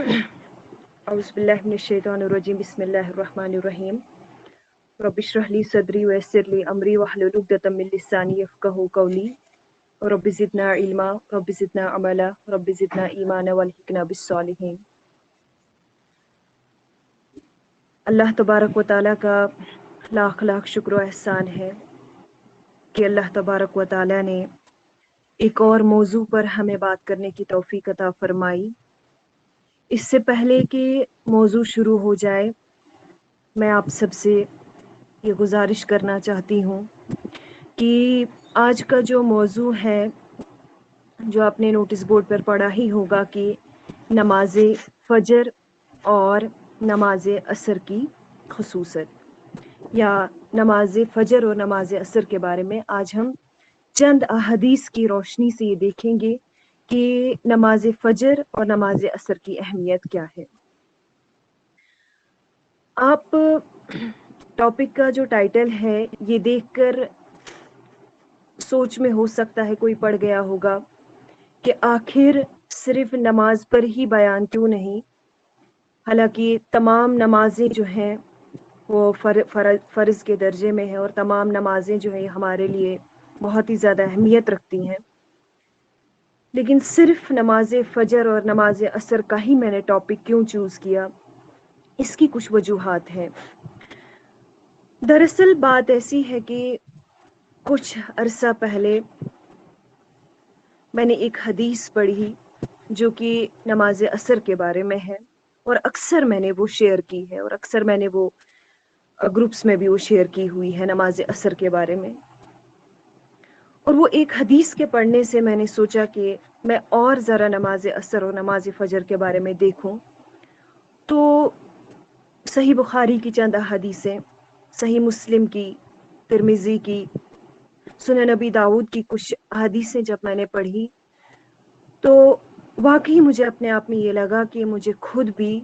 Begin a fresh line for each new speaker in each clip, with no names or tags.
औज़ुबिल्लाहि मिनश्शैतानिर्रजीम बिस्मिल्लाहिर्रहमानिर्रहीम रब्बि इश्रह ली सदरी वयस्सिर ली अमरी वहलुल उक़दतम मिन लिसानी यफ़क़हू क़ौली रब्बि ज़िदना इल्मा रब्बि ज़िदना अमला रब्बि ज़िदना ईमाना वल्हिक़ना बिस्सॉलिहीन। अल्लाह तबारक व तआला का लाख लाख शुक्र व एहसान है कि अल्लाह तबारक व तआला ने एक और मौजू पर हमें बात करने की तौफीक अता फरमाई। इससे पहले कि मौजू शुरू हो जाए, मैं आप सबसे ये गुजारिश करना चाहती हूँ कि आज का जो मौजू है, जो आपने नोटिस बोर्ड पर पढ़ा ही होगा कि नमाज फजर और नमाज असर की खुसूसत या नमाज फजर और नमाज असर के बारे में आज हम चंद अहदीस की रोशनी से ये देखेंगे कि नमाज फजर और नमाज असर की अहमियत क्या है। आप टॉपिक का जो टाइटल है ये देखकर सोच में हो सकता है कोई पड़ गया होगा कि आखिर सिर्फ नमाज पर ही बयान क्यों नहीं, हालांकि तमाम नमाजें जो हैं वो फ़र्ज के दर्जे में है और तमाम नमाजें जो है हमारे लिए बहुत ही ज़्यादा अहमियत रखती हैं, लेकिन सिर्फ नमाज फजर और नमाज असर का ही मैंने टॉपिक क्यों चूज़ किया, इसकी कुछ वजूहात हैं। दरअसल बात ऐसी है कि कुछ अरसा पहले मैंने एक हदीस पढ़ी जो कि नमाज असर के बारे में है और अक्सर मैंने वो शेयर की है और अक्सर मैंने वो ग्रुप्स में भी वो शेयर की हुई है नमाज असर के बारे में। और वो एक हदीस के पढ़ने से मैंने सोचा कि मैं और ज़रा नमाज असर और नमाज फजर के बारे में देखूं। तो सही बुखारी की चंद हदीसें, सही मुस्लिम की, तिरमिज़ी की, सुनन नबी दाऊद की कुछ हदीसें जब मैंने पढ़ी तो वाकई मुझे अपने आप में ये लगा कि मुझे खुद भी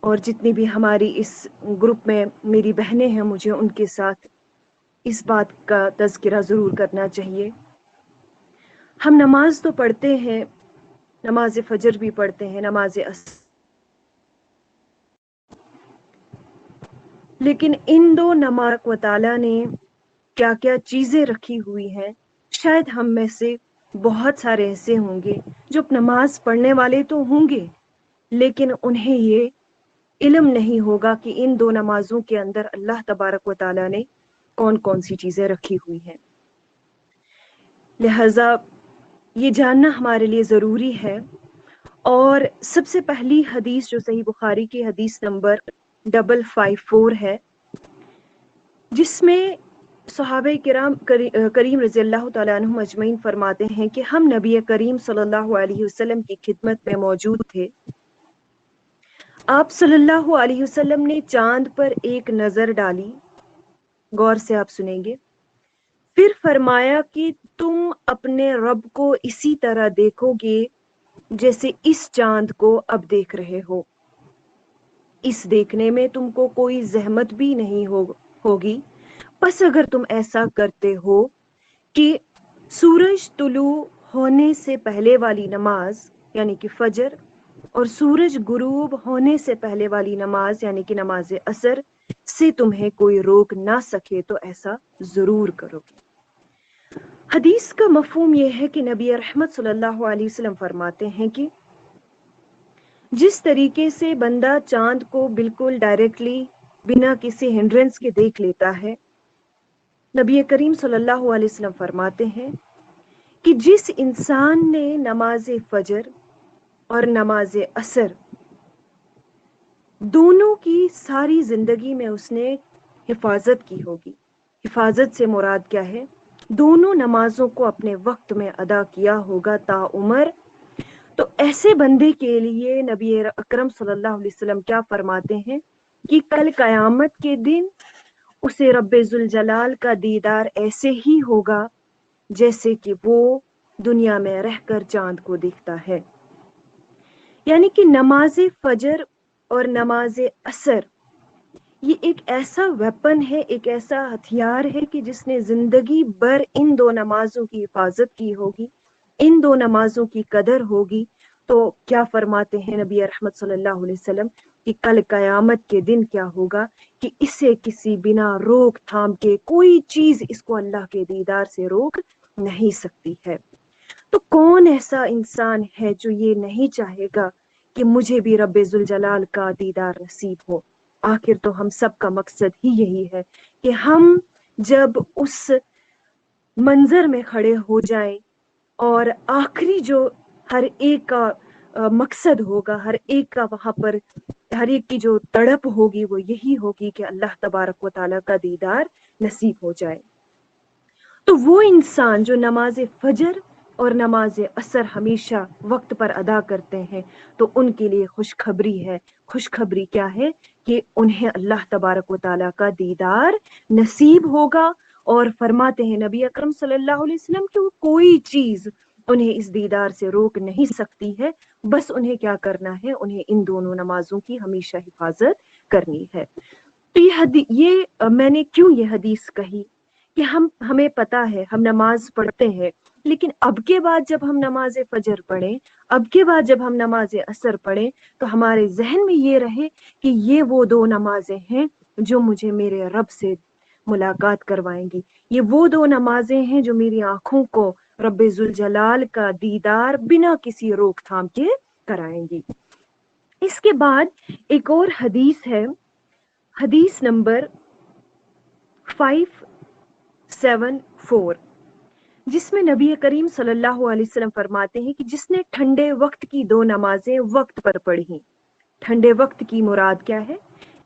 और जितनी भी हमारी इस ग्रुप में मेरी बहनें हैं, मुझे उनके साथ इस बात का तज़किरा ज़रूर करना चाहिए। हम नमाज तो पढ़ते हैं, नमाज फजर भी पढ़ते हैं, नमाज असर, लेकिन इन दो नमाज व ताला ने क्या क्या चीज़ें रखी हुई हैं, शायद हम में से बहुत सारे ऐसे होंगे जो नमाज पढ़ने वाले तो होंगे लेकिन उन्हें ये इल्म नहीं होगा कि इन दो नमाजों के अंदर अल्लाह तबारक व ताला ने कौन कौन सी चीज़ें रखी हुई हैं। लिहाजा ये जानना हमारे लिए ज़रूरी है। और सबसे पहली हदीस जो सही बुखारी की हदीस नंबर 554 है, जिसमें सहाबे किराम करीम रज़ियल्लाहु तआला अन्हुम अजमईन फरमाते हैं कि हम नबी करीम सल्लल्लाहु अलैहि वसल्लम की खिदमत में मौजूद थे। आप सल्लल्लाहु अलैहि वसल्लम ने चांद पर एक नज़र डाली, गौर से आप सुनेंगे, फिर फरमाया कि तुम अपने रब को इसी तरह देखोगे जैसे इस चांद को अब देख रहे हो। इस देखने में तुमको कोई जहमत भी नहीं होगी, बस अगर तुम ऐसा करते हो कि सूरज तुलू होने से पहले वाली नमाज यानी कि फजर और सूरज गुरूब होने से पहले वाली नमाज यानी कि नमाज असर से तुम्हें कोई रोक ना सके तो ऐसा जरूर करोगे। हदीस का मफहूम यह है कि नबी रहमत सल्लल्लाहु अलैहि वसल्लम फरमाते हैं कि जिस तरीके से बंदा चांद को बिल्कुल डायरेक्टली बिना किसी हिंड्रेंस के देख लेता है, नबी करीम सल्लल्लाहु अलैहि वसल्लम फरमाते हैं कि जिस इंसान ने नमाज फजर और नमाज असर दोनों की सारी जिंदगी में उसने हिफाजत की होगी, हिफाजत से मुराद क्या है, दोनों नमाजों को अपने वक्त में अदा किया होगा ताउमर, तो ऐसे बंदे के लिए नबी अकरम सल्लल्लाहु अलैहि वसल्लम क्या फरमाते हैं कि कल कयामत के दिन उसे रब्बे जुल जलाल का दीदार ऐसे ही होगा जैसे कि वो दुनिया में रहकर चांद को देखता है। यानी कि नमाज फजर और नमाज असर ये एक ऐसा वेपन है, एक ऐसा हथियार है कि जिसने जिंदगी भर इन दो नमाजों की हिफाजत की होगी, इन दो नमाजों की कदर होगी, तो क्या फरमाते हैं नबी रहमत सल्लल्लाहु अलैहि वसल्लम कि कल कयामत के दिन क्या होगा कि इसे किसी बिना रोक थाम के कोई चीज इसको अल्लाह के दीदार से रोक नहीं सकती है। तो कौन ऐसा इंसान है जो ये नहीं चाहेगा कि मुझे भी रब्बे जुल जलाल का दीदार नसीब हो। आखिर तो हम सब का मकसद ही यही है कि हम जब उस मंजर में खड़े हो जाएं और आखिरी जो हर एक का मकसद होगा, हर एक का वहां पर हर एक की जो तड़प होगी वो यही होगी कि अल्लाह तबारक व तआला का दीदार नसीब हो जाए। तो वो इंसान जो नमाज फजर और नमाज असर हमेशा वक्त पर अदा करते हैं तो उनके लिए खुशखबरी है। खुशखबरी क्या है कि उन्हें अल्लाह तबारक व तआला का दीदार नसीब होगा। और फरमाते हैं नबी अकरम सल्लल्लाहु अलैहि वसल्लम कि वो कोई चीज उन्हें इस दीदार से रोक नहीं सकती है। बस उन्हें क्या करना है, उन्हें इन दोनों नमाजों की हमेशा हिफाजत करनी है। तो मैंने क्यों ये हदीस कही कि हमें पता है हम नमाज पढ़ते हैं, लेकिन अब के बाद जब हम नमाज फजर पढ़ें, अब के बाद जब हम नमाज असर पढ़ें तो हमारे जहन में ये रहे कि ये वो दो नमाजें हैं जो मुझे मेरे रब से मुलाकात करवाएंगी। ये वो दो नमाजें हैं जो मेरी आंखों को रब्बे जुल जलाल का दीदार बिना किसी रोकथाम के कराएंगी। इसके बाद एक और हदीस है, हदीस नंबर 574, जिसमें नबी करीम सल्लल्लाहु अलैहि वसल्लम फरमाते हैं कि जिसने ठंडे वक्त की दो नमाजें वक्त पर पढ़ी। ठंडे वक्त की मुराद क्या है?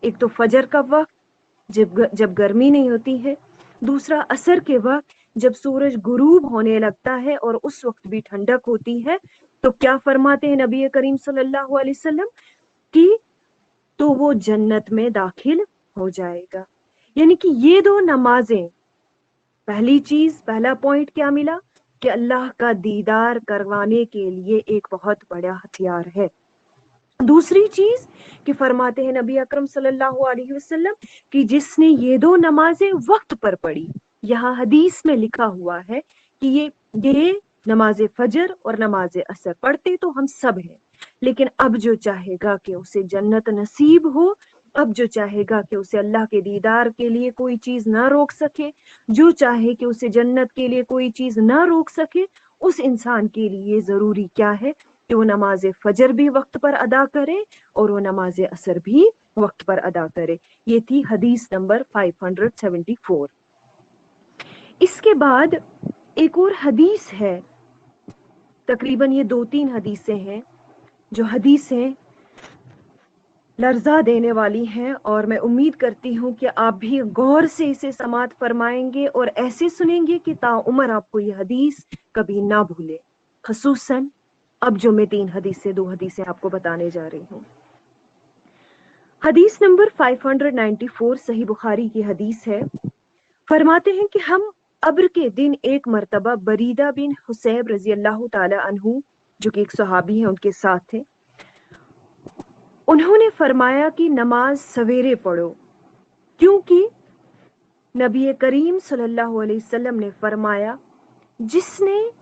एक तो फजर का वक्त जब गर्मी नहीं होती है, दूसरा असर के वक्त जब सूरज गुरूब होने लगता है और उस वक्त भी ठंडक होती है। तो क्या फरमाते हैं नबी करीम सल्लल्लाहु अलैहि वसल्लम कि तो वो जन्नत में दाखिल हो जाएगा। यानी कि ये दो नमाजें, पहली चीज, पहला पॉइंट क्या मिला कि अल्लाह का दीदार करवाने के लिए एक बहुत बड़ा हथियार है। दूसरी चीज कि फरमाते हैं नबी अकरम सल्लल्लाहु अलैहि वसल्लम कि जिसने ये दो नमाजें वक्त पर पढ़ी, यहाँ हदीस में लिखा हुआ है कि ये नमाज फजर और नमाज असर पढ़ते तो हम सब हैं, लेकिन अब जो चाहेगा कि उसे जन्नत नसीब हो, अब जो चाहेगा कि उसे अल्लाह के दीदार के लिए कोई चीज ना रोक सके, जो चाहे कि उसे जन्नत के लिए कोई चीज ना रोक सके, उस इंसान के लिए जरूरी क्या है कि वो नमाज फजर भी वक्त पर अदा करे और वो नमाज असर भी वक्त पर अदा करे। ये थी हदीस नंबर 574। इसके बाद एक और हदीस है, तकरीबन ये 2-3 हदीसें हैं जो हदीसें लर्जा देने वाली हैं और मैं उम्मीद करती हूँ कि आप भी गौर से इसे समात फरमाएंगे और ऐसे सुनेंगे कि ताउम्र आपको ये हदीस कभी ना भूले। खसूसन अब जो मैं 2 हदीसें आपको बताने जा रही हूँ। हदीस नंबर 594 सही बुखारी की हदीस है। फरमाते हैं कि हम अब्र के दिन एक मर्तबा बरीदा बिन हुसैब रजी अल्लाह ताला अन्हु, जो कि एक सहाबी है, उनके साथ थे। उन्होंने फरमाया कि नमाज सवेरे पढ़ो, क्योंकि नबी करीम सल्लल्लाहु अलैहि वसल्लम ने फरमाया जिसने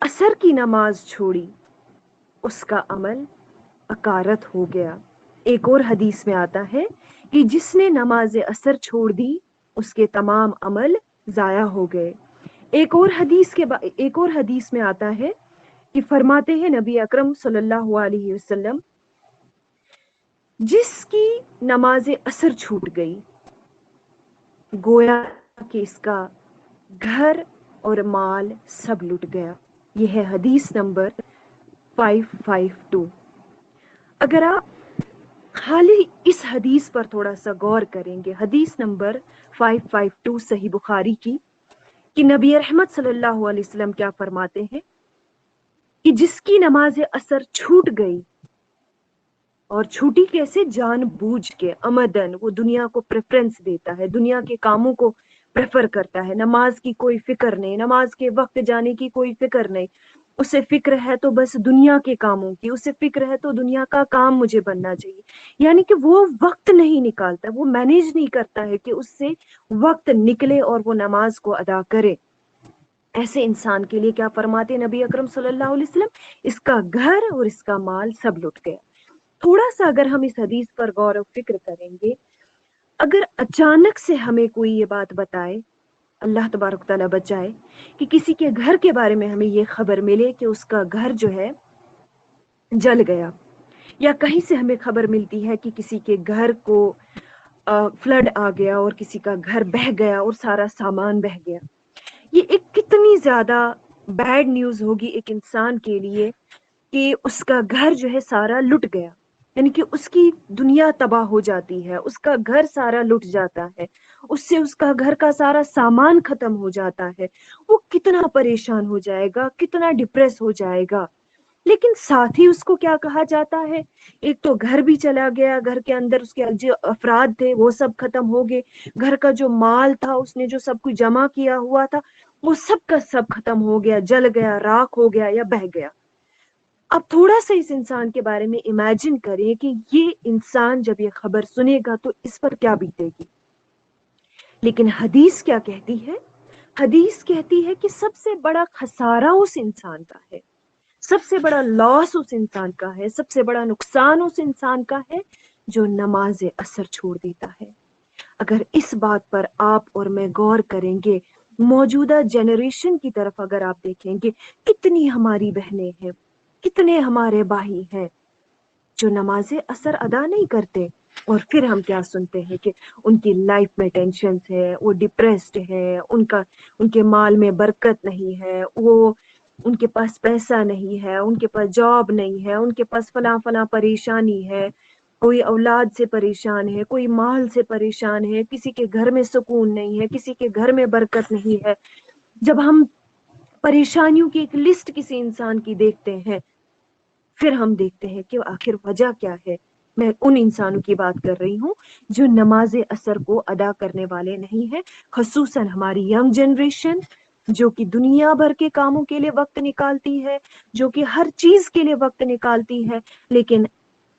असर की नमाज छोड़ी उसका अमल अकारत हो गया। एक और हदीस में आता है कि जिसने नमाज असर छोड़ दी उसके तमाम अमल जाया हो गए। एक और हदीस में आता है कि फरमाते हैं नबी अकरम सल्लल्लाहु अलैहि वसल्लम जिसकी नमाज असर छूट गई गोया कि इसका घर और माल सब लुट गया। यह है हदीस नंबर 552। अगर आप खाली इस हदीस पर थोड़ा सा गौर करेंगे, हदीस नंबर 552 सही बुखारी की, कि नबी रहमत सल्लल्लाहु अलैहि वसल्लम क्या फरमाते हैं कि जिसकी नमाज असर छूट गई, और छूटी कैसे, जानबूझ के, अमदन, वो दुनिया को प्रेफरेंस देता है, दुनिया के कामों को प्रेफर करता है, नमाज की कोई फिक्र नहीं, नमाज के वक्त जाने की कोई फिक्र नहीं, उसे फिक्र है तो बस दुनिया के कामों की, उसे फिक्र है तो दुनिया का काम मुझे बनना चाहिए। यानी कि वो वक्त नहीं निकालता, वो मैनेज नहीं करता है कि उससे वक्त निकले और वो नमाज को अदा करे। ऐसे इंसान के लिए क्या फरमाते नबी अकरम सल्लल्लाहु अलैहि वसल्लम, इसका घर और इसका माल सब लुट गया। थोड़ा सा अगर हम इस हदीस पर गौर और फिक्र करेंगे, अगर अचानक से हमें कोई ये बात बताए, अल्लाह तबारक ताला बचाए, कि किसी के घर के बारे में हमें ये खबर मिले कि उसका घर जो है जल गया, या कहीं से हमें खबर मिलती है कि किसी के घर को फ्लड आ गया और किसी का घर बह गया और सारा सामान बह गया, ये एक कितनी ज्यादा बैड न्यूज होगी एक इंसान के लिए कि उसका घर जो है सारा लुट गया, यानी कि उसकी दुनिया तबाह हो जाती है, उसका घर सारा लुट जाता है, उससे उसका घर का सारा सामान खत्म हो जाता है। वो कितना परेशान हो जाएगा, कितना डिप्रेस हो जाएगा। लेकिन साथ ही उसको क्या कहा जाता है, एक तो घर भी चला गया, घर के अंदर उसके जो अफराद थे वो सब खत्म हो गए, घर का जो माल था, उसने जो सब कुछ जमा किया हुआ था, वो सब का सब खत्म हो गया, जल गया, राख हो गया या बह गया। अब थोड़ा सा इस इंसान के बारे में इमेजिन करें कि ये इंसान जब ये खबर सुनेगा तो इस पर क्या बीतेगी। लेकिन हदीस क्या कहती है, हदीस कहती है कि सबसे बड़ा खसारा उस इंसान का है, सबसे बड़ा लॉस उस इंसान का है, सबसे बड़ा नुकसान उस इंसान का है जो नमाज असर छोड़ देता है। अगर इस बात पर आप और मैं गौर करेंगे, मौजूदा जनरेशन की तरफ अगर आप देखेंगे, कितनी हमारी बहनें हैं, कितने हमारे भाई हैं जो नमाज असर अदा नहीं करते, और फिर हम क्या सुनते हैं कि उनकी लाइफ में टेंशन है, वो डिप्रेस्ड है, उनके माल में बरकत नहीं है, वो उनके पास पैसा नहीं है, उनके पास जॉब नहीं है, उनके पास फला फला परेशानी है, कोई औलाद से परेशान है, कोई माल से परेशान है, किसी के घर में सुकून नहीं है, किसी के घर में बरकत नहीं है। जब हम परेशानियों की एक लिस्ट किसी इंसान की देखते हैं, फिर हम देखते हैं कि आखिर वजह क्या है। मैं उन इंसानों की बात कर रही हूँ जो नमाज असर को अदा करने वाले नहीं है, खसूसन हमारी यंग जनरेशन जो कि दुनिया भर के कामों के लिए वक्त निकालती है, जो कि हर चीज के लिए वक्त निकालती है, लेकिन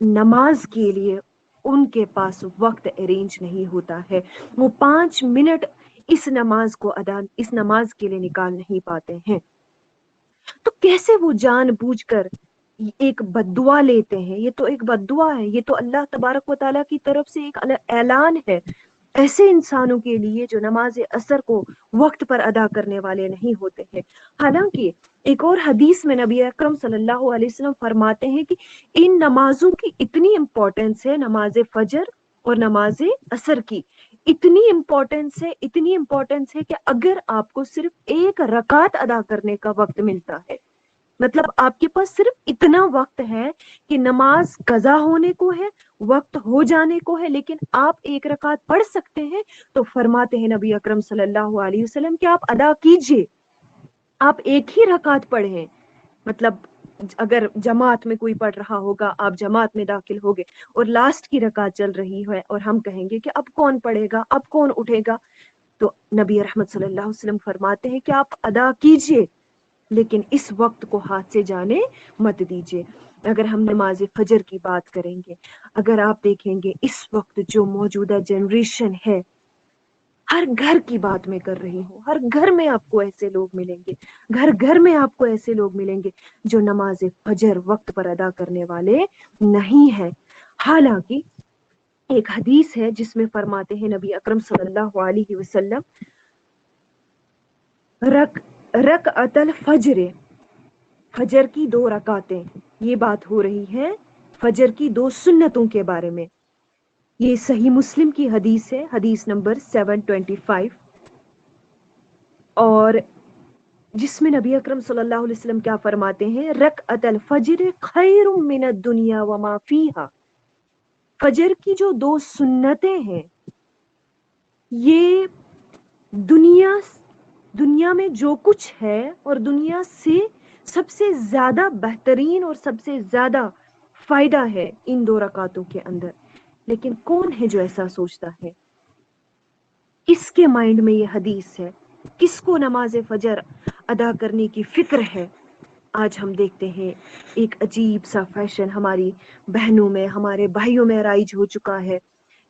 नमाज के लिए उनके पास वक्त अरेंज नहीं होता है। वो 5 मिनट इस नमाज के लिए निकाल नहीं पाते हैं। तो कैसे वो जानबूझकर एक बद्दुआ लेते हैं। ये तो एक बद्दुआ है, ये तो अल्लाह तबारक व तआला की तरफ से एक ऐलान है ऐसे इंसानों के लिए जो नमाज असर को वक्त पर अदा करने वाले नहीं होते हैं। हालांकि एक और हदीस में नबी अकरम सल्लल्लाहु अलैहि वसल्लम फरमाते हैं कि इन नमाजों की इतनी इंपॉर्टेंस है, नमाज फजर और नमाज असर की इतनी इंपॉर्टेंस है कि अगर आपको सिर्फ एक रकात अदा करने का वक्त मिलता है, मतलब आपके पास सिर्फ इतना वक्त है कि नमाज कजा होने को है, वक्त हो जाने को है, लेकिन आप एक रकात पढ़ सकते हैं, तो फरमाते हैं नबी अकरम सल्लल्लाहु अलैहि वसल्लम कि आप अदा कीजिए, आप एक ही रकात पढ़ें। मतलब अगर जमात में कोई पढ़ रहा होगा, आप जमात में दाखिल होगे और लास्ट की रकात चल रही है और हम कहेंगे कि अब कौन पढ़ेगा, अब कौन उठेगा, तो नबी रहमत सल्लल्लाहु अलैहि वसल्लम फरमाते हैं कि आप अदा कीजिए, लेकिन इस वक्त को हाथ से जाने मत दीजिए। अगर हम नमाज फजर की बात करेंगे, अगर आप देखेंगे इस वक्त जो मौजूदा जनरेशन है, हर घर की बात मैं कर रही हूँ, हर घर में आपको ऐसे लोग मिलेंगे, घर घर में आपको ऐसे लोग मिलेंगे जो नमाज फजर वक्त पर अदा करने वाले नहीं है। हालांकि एक हदीस है जिसमें फरमाते हैं नबी अकरम सल्लल्लाहु अलैहि वसल्लम, रक अतल फजर, फजर की 2 रकातें, ये बात हो रही है फजर की 2 सुन्नतों के बारे में। ये सही मुस्लिम की हदीस है, हदीस नंबर 725, और जिसमें नबी अकरम सल्लल्लाहु अलैहि वसल्लम क्या फरमाते हैं, रक अतल फजर खैरुम मिनद दुनिया व मा फीहा। फजर की जो 2 सुन्नतें हैं, ये दुनिया में जो कुछ है और दुनिया से सबसे ज्यादा बेहतरीन और सबसे ज्यादा फायदा है इन 2 रकातों के अंदर। लेकिन कौन है जो ऐसा सोचता है, किसके माइंड में ये हदीस है, किसको नमाज फजर अदा करने की फिक्र है। आज हम देखते हैं एक अजीब सा फैशन हमारी बहनों में, हमारे भाइयों में राइज हो चुका है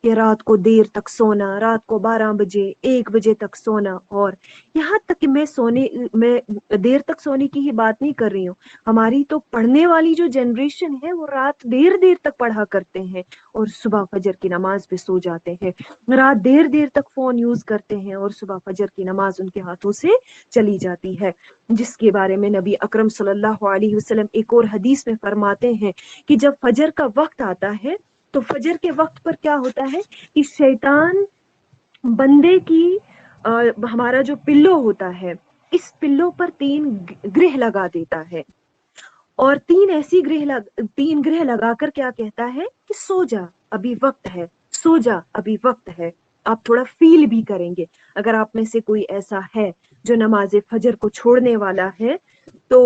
कि रात को देर तक सोना, रात को 12 बजे 1 बजे तक सोना, और यहाँ तक कि मैं देर तक सोने की ही बात नहीं कर रही हूँ, हमारी तो पढ़ने वाली जो जनरेशन है वो रात देर देर तक पढ़ा करते हैं और सुबह फजर की नमाज पे सो जाते हैं, रात देर देर तक फोन यूज करते हैं और सुबह फजर की नमाज उनके हाथों से चली जाती है, जिसके बारे में नबी अकरम सल्लल्लाहु अलैहि वसल्लम एक और हदीस में फरमाते हैं कि जब फजर का वक्त आता है तो फजर के वक्त पर क्या होता है कि शैतान बंदे की हमारा जो पिल्लो होता है, इस पिल्लो पर 3 ग्रह लगा देता है और 3 ग्रह लगाकर क्या कहता है कि सो जा अभी वक्त है, सो जा अभी वक्त है। आप थोड़ा फील भी करेंगे, अगर आप में से कोई ऐसा है जो नमाज फजर को छोड़ने वाला है तो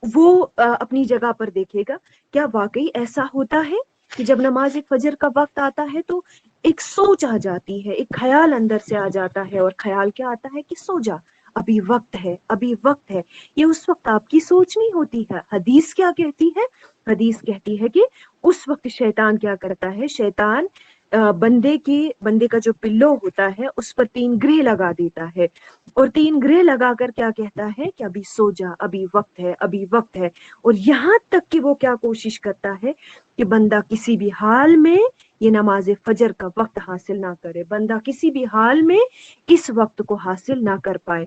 वो अपनी जगह पर देखेगा क्या वाकई ऐसा होता है कि जब नमाज फजर का वक्त आता है तो एक सोच आ जाती है, एक ख्याल अंदर से आ जाता है, और ख्याल क्या आता है कि सो जा अभी वक्त है, अभी वक्त है। ये उस वक्त आपकी सोच नहीं होती है। हदीस क्या कहती है? हदीस कहती है कि उस वक्त शैतान क्या करता है, शैतान बंदे का जो पिल्लो होता है उस पर 3 ग्रह लगा देता है और 3 ग्रह लगाकर क्या कहता है कि अभी सो जा अभी वक्त है, अभी वक्त है। और यहाँ तक कि वो क्या कोशिश करता है कि बंदा किसी भी हाल में ये नमाज फजर का वक्त हासिल ना करे, बंदा किसी भी हाल में इस वक्त को हासिल ना कर पाए।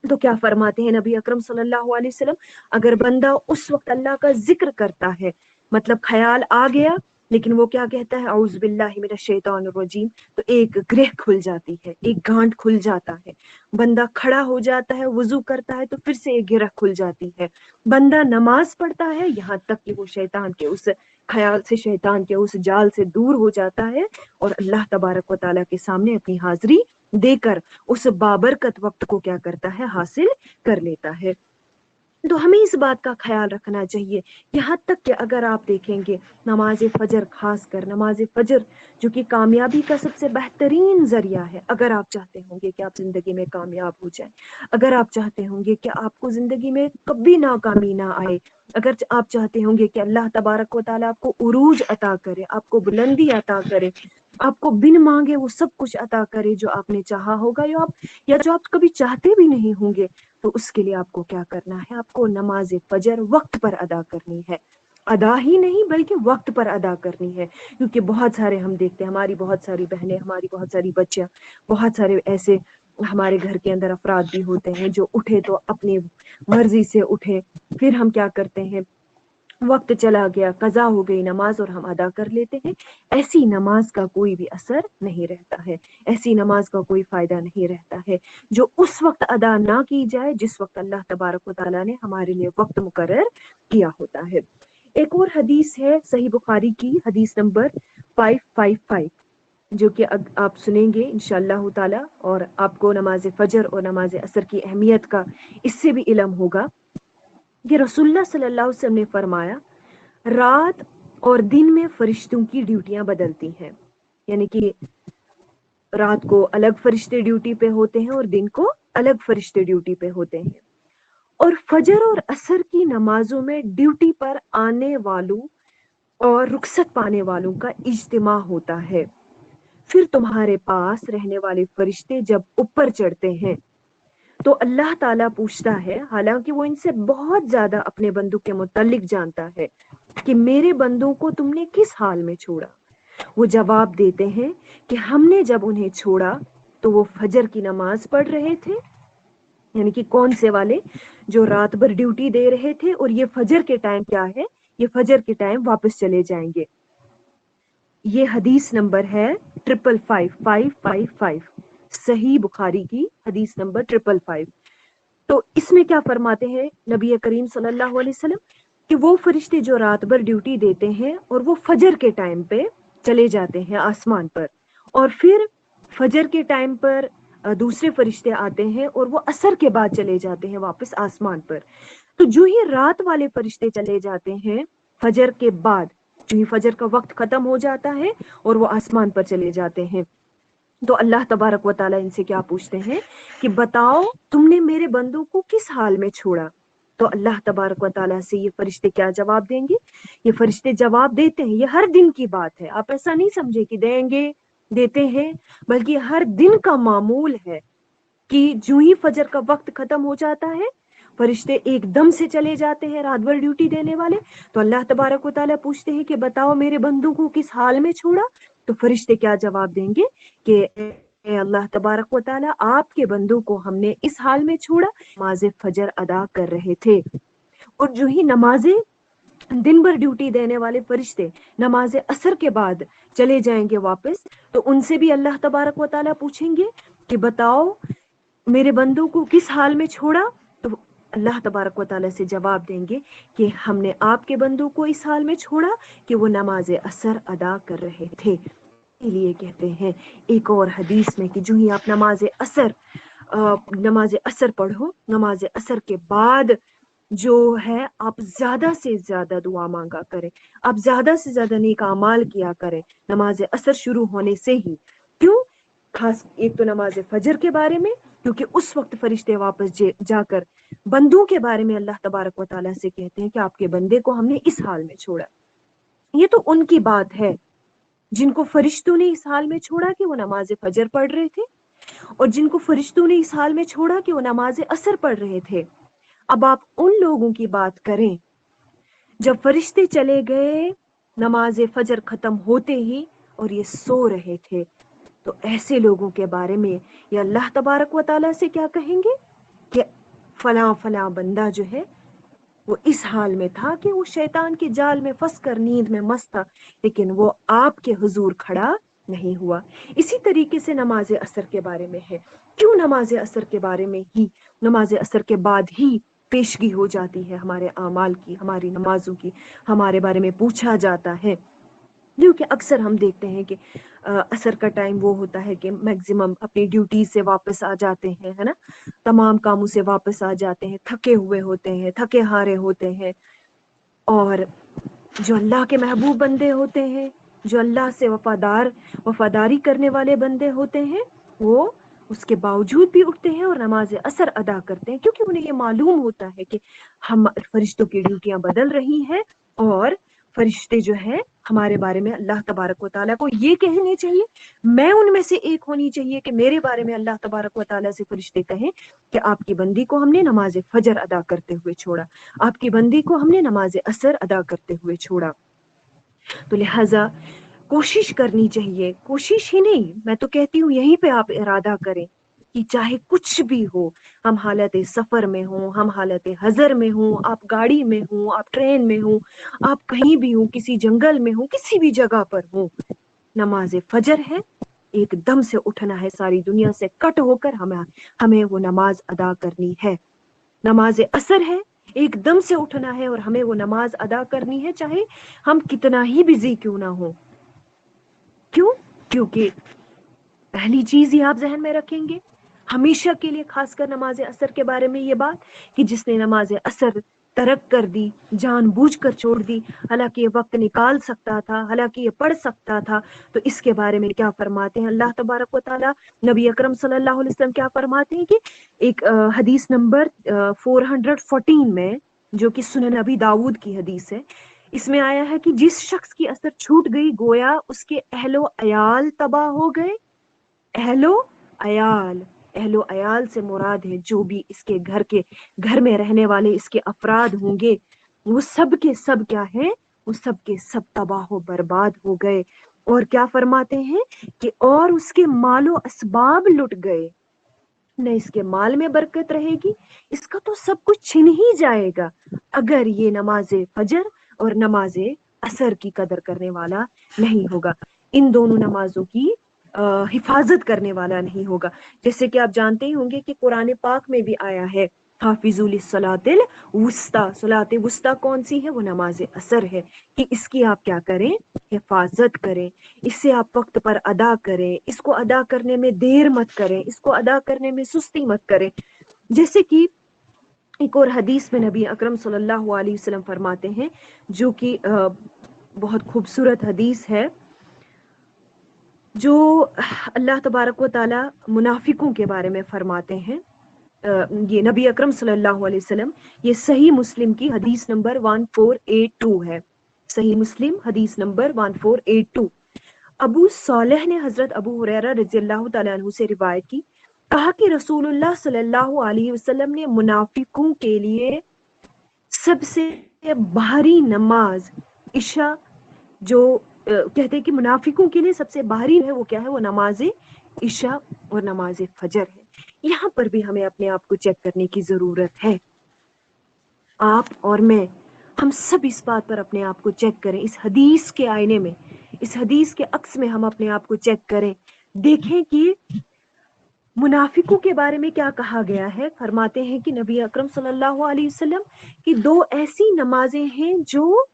तो क्या फरमाते हैं नबी अकरम सल्लल्लाहु अलैहि वसल्लम, अगर बंदा उस वक्त अल्लाह का जिक्र करता है, मतलब ख्याल आ गया लेकिन वो क्या कहता है औज़ बिल्लाहि मिनश शैतानिर रजीम, तो एक ग्रह खुल जाती है, एक गांठ खुल जाता है, बंदा खड़ा हो जाता है, वुजू करता है तो फिर से एक ग्रह खुल जाती है, बंदा नमाज पढ़ता है, यहाँ तक कि वो शैतान के उस ख्याल से, शैतान के उस जाल से दूर हो जाता है और अल्लाह तबारक व तआला के सामने अपनी हाजिरी देकर उस बाबरकत वक्त को क्या करता है, हासिल कर लेता है। तो हमें इस बात का ख्याल रखना चाहिए। यहाँ तक कि अगर आप देखेंगे नमाज फजर, खासकर नमाज फजर जो कि कामयाबी का सबसे बेहतरीन जरिया है, अगर आप चाहते होंगे कि आप जिंदगी में कामयाब हो जाएं, अगर आप चाहते होंगे कि आपको जिंदगी में कभी नाकामी ना आए, अगर आप चाहते होंगे कि अल्लाह तबारक व तआला आपको उरूज अता करे, आपको बुलंदी अता करे, आपको बिन मांगे वो सब कुछ अता करे जो आपने चाहा होगा या जो आप कभी चाहते भी नहीं होंगे, तो उसके लिए आपको क्या करना है, आपको नमाज फजर वक्त पर अदा करनी है। अदा ही नहीं बल्कि वक्त पर अदा करनी है, क्योंकि बहुत सारे हम देखते हैं, हमारी बहुत सारी बहनें, हमारी बहुत सारी बच्चियां, बहुत सारे ऐसे हमारे घर के अंदर अफराद भी होते हैं जो उठे तो अपनी मर्जी से उठे, फिर हम क्या करते हैं, वक्त चला गया, कजा हो गई नमाज और हम अदा कर लेते हैं। ऐसी नमाज का कोई भी असर नहीं रहता है, ऐसी नमाज का कोई फायदा नहीं रहता है जो उस वक्त अदा ना की जाए जिस वक्त अल्लाह तबारक व तआला ने हमारे लिए वक्त मुकर्रर किया होता है। एक और हदीस है सही बुखारी की, हदीस नंबर 555, जो कि आप सुनेंगे इंशाअल्लाह ताला और आपको नमाज फजर और नमाज असर की अहमियत का इससे भी इल्म होगा कि रसूलुल्लाह सल्लल्लाहु अलैहि वसल्लम ने फरमाया, रात और दिन में फरिश्तों की ड्यूटियां बदलती हैं, यानी कि रात को अलग फरिश्ते ड्यूटी पे होते हैं और दिन को अलग फरिश्ते ड्यूटी पे होते हैं, और फजर और असर की नमाजों में ड्यूटी पर आने वालों और रुखसत पाने वालों का इज्तिमा होता है। फिर तुम्हारे पास रहने वाले फरिश्ते जब ऊपर चढ़ते हैं तो अल्लाह ताला पूछता है, हालांकि वो इनसे बहुत ज्यादा अपने बंदों के मुतालिक जानता है, कि मेरे बंदों को तुमने किस हाल में छोड़ा। वो जवाब देते हैं कि हमने जब उन्हें छोड़ा तो वो फजर की नमाज पढ़ रहे थे, यानी कि कौन से वाले, जो रात भर ड्यूटी दे रहे थे और ये फजर के टाइम क्या है, ये फजर के टाइम वापस चले जाएंगे। ये हदीस नंबर है 555 सही बुखारी की हदीस नंबर 555। तो इसमें क्या फरमाते हैं नबी करीम सल्लल्लाहु अलैहि वसल्लम कि वो फरिश्ते जो रात भर ड्यूटी देते हैं और वो फजर के टाइम पे चले जाते हैं आसमान पर, और फिर फजर के टाइम पर दूसरे फरिश्ते आते हैं और वो असर के बाद चले जाते हैं वापस आसमान पर। तो जो ही रात वाले फरिश्ते चले जाते हैं फजर के बाद, जो ही फजर का वक्त खत्म हो जाता है और वो आसमान पर चले जाते हैं, तो अल्लाह तबारक व ताला इनसे क्या पूछते हैं कि बताओ तुमने मेरे बंदों को किस हाल में छोड़ा। तो अल्लाह तबारक व ताला से ये फरिश्ते क्या जवाब देंगे, ये फरिश्ते जवाब देते हैं, ये हर दिन की बात है, आप ऐसा नहीं समझे कि देंगे دیتے ہیں، بلکہ ہر دن کا معمول ہے کہ جو ہی فجر کا وقت ختم ہو جاتا ہے فرشتے ایک دم سے چلے جاتے ہیں رات بھر ڈیوٹی دینے والے. تو اللہ تبارک و تعالیٰ پوچھتے ہیں کہ بتاؤ میرے بندوں کو کس حال میں چھوڑا؟ تو فرشتے کیا جواب دیں گے کہ اے اللہ تبارک و تعالیٰ، آپ کے بندوں کو ہم نے اس حال میں چھوڑا نماز فجر ادا کر رہے تھے. اور جو ہی نمازیں دن بھر ڈیوٹی دینے والے فرشتے نماز عصر کے بعد چلے جائیں گے واپس، تو ان سے بھی اللہ تبارک و تعالیٰ پوچھیں گے کہ بتاؤ میرے بندوں کو کس حال میں چھوڑا؟ تو اللہ تبارک و تعالیٰ سے جواب دیں گے کہ ہم نے آپ کے بندوں کو اس حال میں چھوڑا کہ وہ نماز عصر ادا کر رہے تھے. اسی لیے کہتے ہیں ایک اور حدیث میں کہ جو ہی آپ نماز عصر پڑھو، نماز عصر کے بعد جو ہے آپ زیادہ سے زیادہ دعا مانگا کریں، آپ زیادہ سے زیادہ نیک اعمال کیا کریں نماز عصر شروع ہونے سے ہی. کیوں؟ خاص ایک تو نماز فجر کے بارے میں، کیونکہ اس وقت فرشتے واپس جا کر بندوں کے بارے میں اللہ تبارک و تعالیٰ سے کہتے ہیں کہ آپ کے بندے کو ہم نے اس حال میں چھوڑا. یہ تو ان کی بات ہے جن کو فرشتوں نے اس حال میں چھوڑا کہ وہ نماز فجر پڑھ رہے تھے، اور جن کو فرشتوں نے اس حال میں چھوڑا کہ وہ نماز عصر پڑھ رہے تھے. اب آپ ان لوگوں کی بات کریں جب فرشتے چلے گئے نماز فجر ختم ہوتے ہی اور یہ سو رہے تھے، تو ایسے لوگوں کے بارے میں یہ اللہ تبارک و تعالیٰ سے کیا کہیں گے کہ فلاں فلاں بندہ جو ہے وہ اس حال میں تھا کہ وہ شیطان کے جال میں پھنس کر نیند میں مست تھا، لیکن وہ آپ کے حضور کھڑا نہیں ہوا. اسی طریقے سے نماز عصر کے بارے میں ہے. کیوں نماز عصر کے بارے میں ہی، نماز عصر کے بعد ہی پیشگی ہو جاتی ہے ہمارے اعمال کی، ہماری نمازوں کی، ہمارے بارے میں پوچھا جاتا ہے؟ کیونکہ اکثر ہم دیکھتے ہیں کہ عصر کا ٹائم وہ ہوتا ہے کہ میکزیمم اپنی ڈیوٹی سے واپس آ جاتے ہیں، ہے نا، تمام کاموں سے واپس آ جاتے ہیں، تھکے ہوئے ہوتے ہیں، تھکے ہارے ہوتے ہیں. اور جو اللہ کے محبوب بندے ہوتے ہیں، جو اللہ سے وفاداری کرنے والے بندے ہوتے ہیں، وہ اس کے باوجود بھی اٹھتے ہیں اور نماز عصر ادا کرتے ہیں، کیونکہ انہیں یہ معلوم ہوتا ہے کہ ہم فرشتوں کی ڈیوٹیاں بدل رہی ہیں اور فرشتے جو ہیں ہمارے بارے میں اللہ تبارک و تعالیٰ کو یہ کہنے چاہیے، میں ان میں سے ایک ہونی چاہیے کہ میرے بارے میں اللہ تبارک و تعالیٰ سے فرشتے کہیں کہ آپ کی بندی کو ہم نے نماز فجر ادا کرتے ہوئے چھوڑا، آپ کی بندی کو ہم نے نماز عصر ادا کرتے ہوئے چھوڑا. تو لہٰذا کوشش کرنی چاہیے، کوشش ہی نہیں، میں تو کہتی ہوں یہیں پہ آپ ارادہ کریں کہ چاہے کچھ بھی ہو، ہم حالت سفر میں ہوں، ہم حالت حضر میں ہوں، آپ گاڑی میں ہوں، آپ ٹرین میں ہوں، آپ کہیں بھی ہوں، کسی جنگل میں ہوں، کسی بھی جگہ پر ہوں، نماز فجر ہے، ایک دم سے اٹھنا ہے، ساری دنیا سے کٹ ہو کر ہمیں وہ نماز ادا کرنی ہے. نماز عصر ہے، ایک دم سے اٹھنا ہے اور ہمیں وہ نماز ادا کرنی ہے، چاہے ہم کتنا ہی بزی کیوں نہ ہوں. کیوں؟ کیونکہ پہلی چیز ہی آپ ذہن میں رکھیں گے ہمیشہ کے لیے، خاص کر نماز عصر کے بارے میں یہ بات کہ جس نے نماز عصر ترک کر دی، جان بوجھ کر چھوڑ دی، حالانکہ یہ وقت نکال سکتا تھا، حالانکہ یہ پڑھ سکتا تھا، تو اس کے بارے میں کیا فرماتے ہیں اللہ تبارک و تعالیٰ؟ نبی اکرم صلی اللہ علیہ وسلم کیا فرماتے ہیں کہ ایک حدیث نمبر 414 میں، جو کہ سنن ابی داود کی حدیث ہے، اس میں آیا ہے کہ جس شخص کی عصر چھوٹ گئی گویا اس کے اہل و عیال تباہ ہو گئے. اہل و عیال سے مراد ہے جو بھی اس کے گھر میں رہنے والے اس کے افراد ہوں گے، وہ سب کے سب کیا ہیں؟ وہ سب کے سب تباہ و برباد ہو گئے. اور کیا فرماتے ہیں کہ اور اس کے مال و اسباب لٹ گئے، نہ اس کے مال میں برکت رہے گی، اس کا تو سب کچھ چھن ہی جائے گا اگر یہ نماز فجر اور نماز عصر کی قدر کرنے والا نہیں ہوگا، ان دونوں نمازوں کی حفاظت کرنے والا نہیں ہوگا. جیسے کہ آپ جانتے ہی ہوں گے کہ قرآن پاک میں بھی آیا ہے حافظوا للصلاۃ الوسطیٰ، صلاۃ وسطیٰ کون سی ہے؟ وہ نماز عصر ہے، کہ اس کی آپ کیا کریں؟ حفاظت کریں، اس سے آپ وقت پر ادا کریں، اس کو ادا کرنے میں دیر مت کریں، اس کو ادا کرنے میں سستی مت کریں. جیسے کہ ایک اور حدیث میں نبی اکرم صلی اللہ علیہ وسلم فرماتے ہیں، جو کہ بہت خوبصورت حدیث ہے، جو اللہ تبارک و تعالی منافقوں کے بارے میں فرماتے ہیں. یہ نبی اکرم صلی اللہ علیہ وسلم، یہ صحیح مسلم کی حدیث نمبر 1482 ہے، صحیح مسلم حدیث نمبر 1482. अबू सालेह ने हजरत अबू हुरैरा रजी अल्लाह तआला अन्हु से रिवायत की, कहा कि रसूलुल्लाह सल्लल्लाहु अलैहि वसल्लम ने मुनाफिकों के लिए सबसे भारी नमाज इशा, जो कहते हैं कि मुनाफिकों के लिए सबसे भारी है वो क्या है, वो नमाज इशा और नमाज फजर है। यहाँ पर भी हमें अपने आप को चेक करने की जरूरत है। आप और मैं, हम सब इस बात पर अपने आप को चेक करें, इस हदीस के आईने में, इस हदीस के अक्स में हम अपने आप को चेक करें, देखें कि मुनाफिकों के बारे में क्या कहा गया है। फरमाते हैं कि नबी अकरम सल्लल्लाहु अलैहि वसल्लम की दो ऐसी नमाजें हैं जो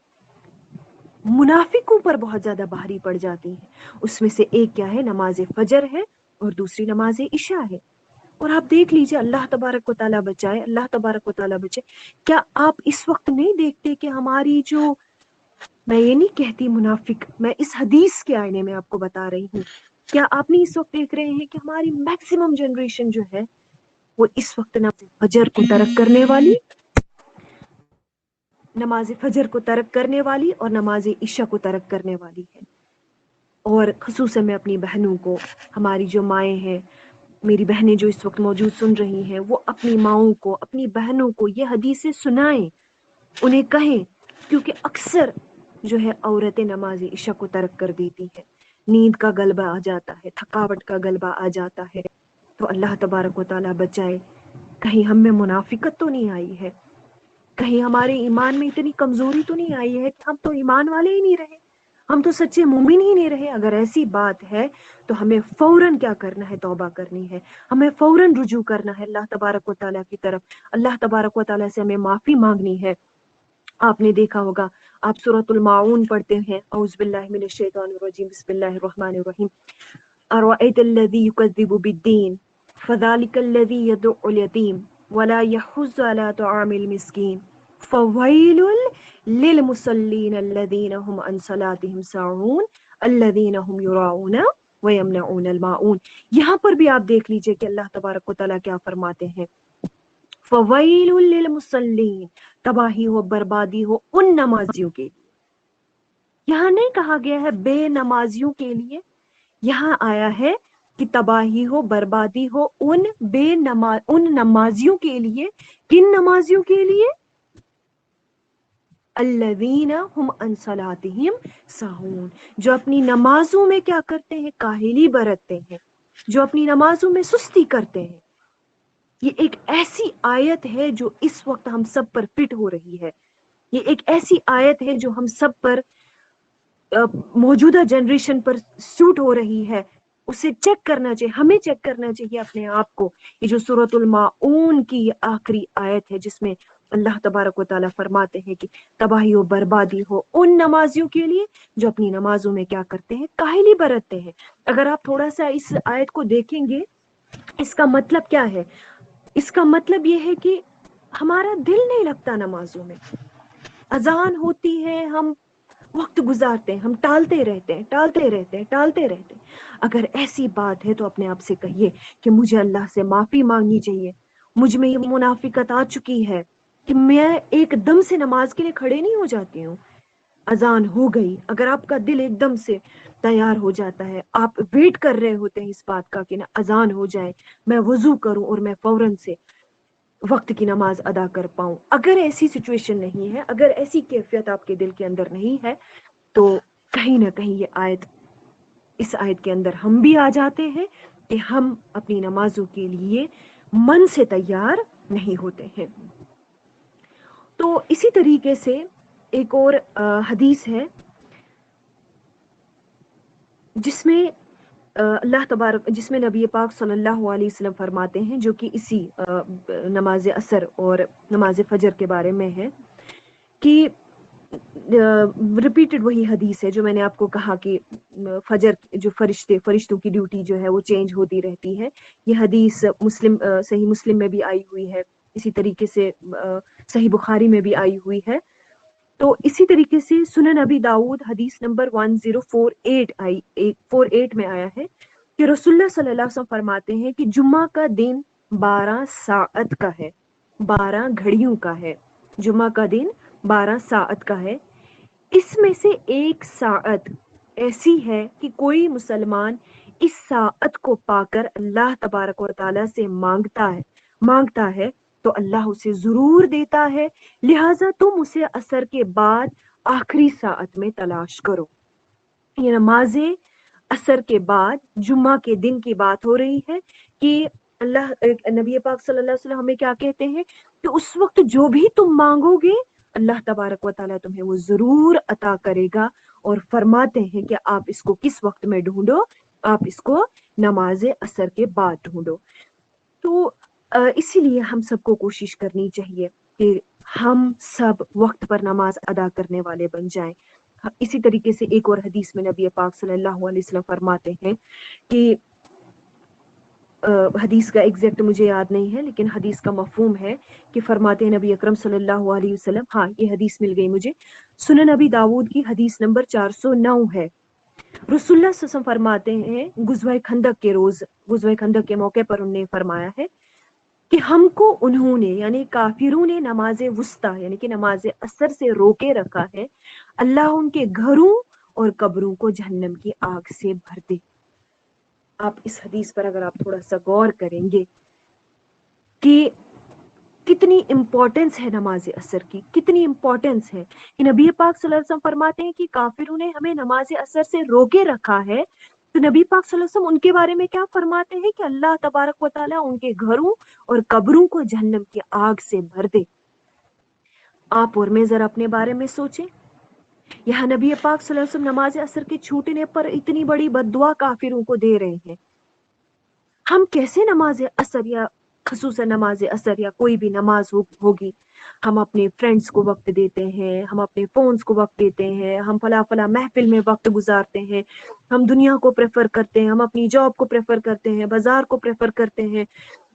मुनाफिकों पर बहुत ज्यादा भारी पड़ जाती हैं। उसमें से एक क्या है, नमाज फजर है और दूसरी नमाज इशा है। और आप देख लीजिए, अल्लाह तबारक व तआला बचाए, अल्लाह तबारक व तआला बचाए। क्या आप इस वक्त नहीं देखते कि हमारी जो, मैं ये नहीं कहती मुनाफिक, मैं इस हदीस के आईने में आपको बता रही हूँ, क्या आप नहीं इस वक्त देख रहे हैं कि हमारी मैक्सिमम जनरेशन जो है वो इस वक्त नमाज फजर को तर्क करने वाली, नमाज फजर को तर्क करने वाली और नमाज इशा को तर्क करने वाली है। और खसूसन मैं अपनी बहनों को, हमारी जो माएँ हैं, मेरी बहनें जो इस वक्त मौजूद सुन रही हैं, वो अपनी माओं को, अपनी बहनों को ये हदीसें सुनाएं, उन्हें कहें, क्योंकि अक्सर जो है औरतें नमाज इशा को तर्क कर देती हैं। नींद का गलबा आ जाता है, थकावट का गलबा आ जाता है। तो अल्लाह तबारक व तआला बचाए, कहीं हम में मुनाफिकत तो नहीं आई है, कहीं हमारे ईमान में इतनी कमजोरी तो नहीं आई है कि हम तो ईमान वाले ही नहीं रहे, हम तो सच्चे मोमिन ही नहीं रहे। अगर ऐसी बात है तो हमें फौरन क्या करना है, तौबा करनी है, हमें फौरन रुजू करना है अल्लाह तबारक व तआला की तरफ, अल्लाह तबारक व तआला से हमें माफी मांगनी है। आपने देखा होगा, आप सूरतुल माऊन पढ़ते हैं, औज़ु बिल्लाहि मिनश शैतानिर रजीम, बिस्मिल्लाहिर रहमानिर रहीम, अरअयतल्लज़ी युकज़्ज़िबु बिद्दीन फ़ज़ालिकल्लज़ी यदउल यतीम वला यहुज़्ज़ु अला तुआमिल मिस्कीन फ़वैलुल लिल मुसल्लीन अल्लज़ीना हुम अन सलातिहिम साहून अल्लज़ीना हुम युराऊन व यमनऊनल माऊन। यहाँ पर भी आप देख लीजिए कि अल्लाह तबारक व तआला क्या फरमाते हैं, फ़वैलुल लिल मुसल्लीन, तबाही हो, बर्बादी हो उन नमाजियों के लिए। यहाँ नहीं कहा गया है बेनमाजियों के लिए, यहाँ आया है कि तबाही हो, बर्बादी हो उन उन नमाजियों के लिए। किन नमाजियों के लिए? अल्लज़ीना हुम अन सलातिहिम साहून, जो अपनी नमाजों में क्या करते हैं, काहिली बरतते हैं, जो अपनी नमाजों में सुस्ती करते हैं। ये एक ऐसी आयत है जो इस वक्त हम सब पर फिट हो रही है। ये एक ऐसी आयत है जो हम सब पर, मौजूदा जनरेशन पर सूट हो रही है। उसे चेक करना चाहिए, हमें चेक करना चाहिए अपने आप को। ये जो सूरतुल माऊन की आखिरी आयत है जिसमें अल्लाह तबारक व तआला फरमाते हैं कि तबाही हो, बर्बादी हो उन नमाजियों के लिए जो अपनी नमाजों में क्या करते हैं, काहिली बरतते हैं। अगर आप थोड़ा सा इस आयत को देखेंगे, इसका मतलब क्या है? इसका मतलब ये है कि हमारा दिल नहीं लगता नमाजों में। अजान होती है, हम वक्त गुजारते हैं, हम टालते रहते हैं, टालते रहते हैं, टालते रहते हैं। अगर ऐसी बात है तो अपने आप से कहिए कि मुझे अल्लाह से माफी मांगनी चाहिए, मुझ में ये मुनाफिकत आ चुकी है कि मैं एकदम से नमाज के लिए खड़े नहीं हो जाती हूँ। अजान हो गई, अगर आपका दिल एकदम से तैयार हो जाता है, आप वेट कर रहे होते हैं इस बात का कि ना अजान हो जाए, मैं वजू करूं और मैं फौरन से वक्त की नमाज अदा कर पाऊं। अगर ऐसी सिचुएशन नहीं है, अगर ऐसी कैफियत आपके दिल के अंदर नहीं है, तो कहीं ना कहीं ये आयत, इस आयत के अंदर हम भी आ जाते हैं कि हम अपनी नमाजों के लिए मन से तैयार नहीं होते हैं। तो इसी तरीके से एक और हदीस है जिसमें अल्लाह तबारक, जिसमें नबी पाक सल्लल्लाहु अलैहि वसल्लम फरमाते हैं, जो कि इसी नमाज असर और नमाज फजर के बारे में है, कि रिपीटेड वही हदीस है जो मैंने आपको कहा कि फजर जो फरिश्तों की ड्यूटी जो है वो चेंज होती रहती है। ये हदीस मुस्लिम, सही मुस्लिम में भी आई हुई है, इसी तरीके से सही बुखारी में भी आई हुई है। तो इसी तरीके से सुनन अबी दाऊद हदीस नंबर 1048 में आया है कि रसूलुल्लाह सल्लल्लाहु अलैहि वसल्लम फरमाते हैं कि जुम्मा का दिन 12 साअत का है, 12 घड़ियों का है। जुम्मा का दिन 12 साअत का है। इसमें से एक साअत ऐसी है कि कोई मुसलमान इस साअत को पाकर अल्लाह तबारक व तआला से मांगता है तो अल्लाह उसे जरूर देता है, लिहाजा तुम उसे असर के बाद आखिरी साअत में तलाश करो। ये नमाज असर के बाद जुम्मा के दिन की बात हो रही है कि अल्लाह नबी पाक सल्लल्लाहु अलैहि वसल्लम हमें क्या कहते हैं कि उस वक्त जो भी तुम मांगोगे अल्लाह तबारक व तआला तुम्हें वो जरूर अता करेगा। और फरमाते हैं कि आप इसको किस वक्त में ढूंढो, आप इसको नमाज असर के बाद ढूंढो। तो इसीलिए हम सबको कोशिश करनी चाहिए कि हम सब वक्त पर नमाज अदा करने वाले बन जाएं। इसी तरीके से एक और हदीस में नबी पाक सल्लल्लाहु अलैहि वसल्लम फरमाते हैं कि हदीस का एग्जैक्ट मुझे याद नहीं है लेकिन हदीस का मफहूम है कि फरमाते हैं नबी अकरम सल्लल्लाहु अलैहि वसल्लम, हाँ ये हदीस मिल गई मुझे, सुनन नबी दाऊद की हदीस नंबर 409 है। रसूलुल्लाह सल्लल्लाहु अलैहि वसल्लम फरमाते हैं गुज़वे खंदक के रोज, गुज़वे खंदक के मौके पर उन्होंने फरमाया है कि हमको उन्होंने यानी काफिरों ने नमाज वुस्ता यानी कि नमाज असर से रोके रखा है, अल्लाह उनके घरों और कब्रों को जहन्नम की आग से भर दे। आप इस हदीस पर अगर आप थोड़ा सा गौर करेंगे कि कितनी इंपॉर्टेंस है नमाज असर की, कितनी इंपॉर्टेंस है कि नबी पाक सल्लल्लाहु अलैहि वसल्लम फरमाते हैं कि काफिरों ने हमें नमाज असर से रोके रखा है, तो नबी पाक सल्लल्लाहु अलैहि वसल्लम उनके बारे में क्या फरमाते हैं कि अल्लाह तबारक व तआला उनके घरों और कब्रों को जहन्नम की आग से भर दे। आप और मैं जरा अपने बारे में सोचें, यहाँ नबी पाक सल्लल्लाहु अलैहि वसल्लम नमाज असर के छूटने पर इतनी बड़ी बद्दुआ काफिरों को दे रहे हैं। हम कैसे नमाज असर या खसूसन नमाज असर या कोई भी नमाज होगी, हम अपने फ्रेंड्स को वक्त देते हैं, हम अपने फोन्स को वक्त देते हैं, हम फला फला महफिल में वक्त गुजारते हैं, हम दुनिया को प्रेफर करते हैं, हम अपनी जॉब को प्रेफर करते हैं, बाजार को प्रेफर करते हैं,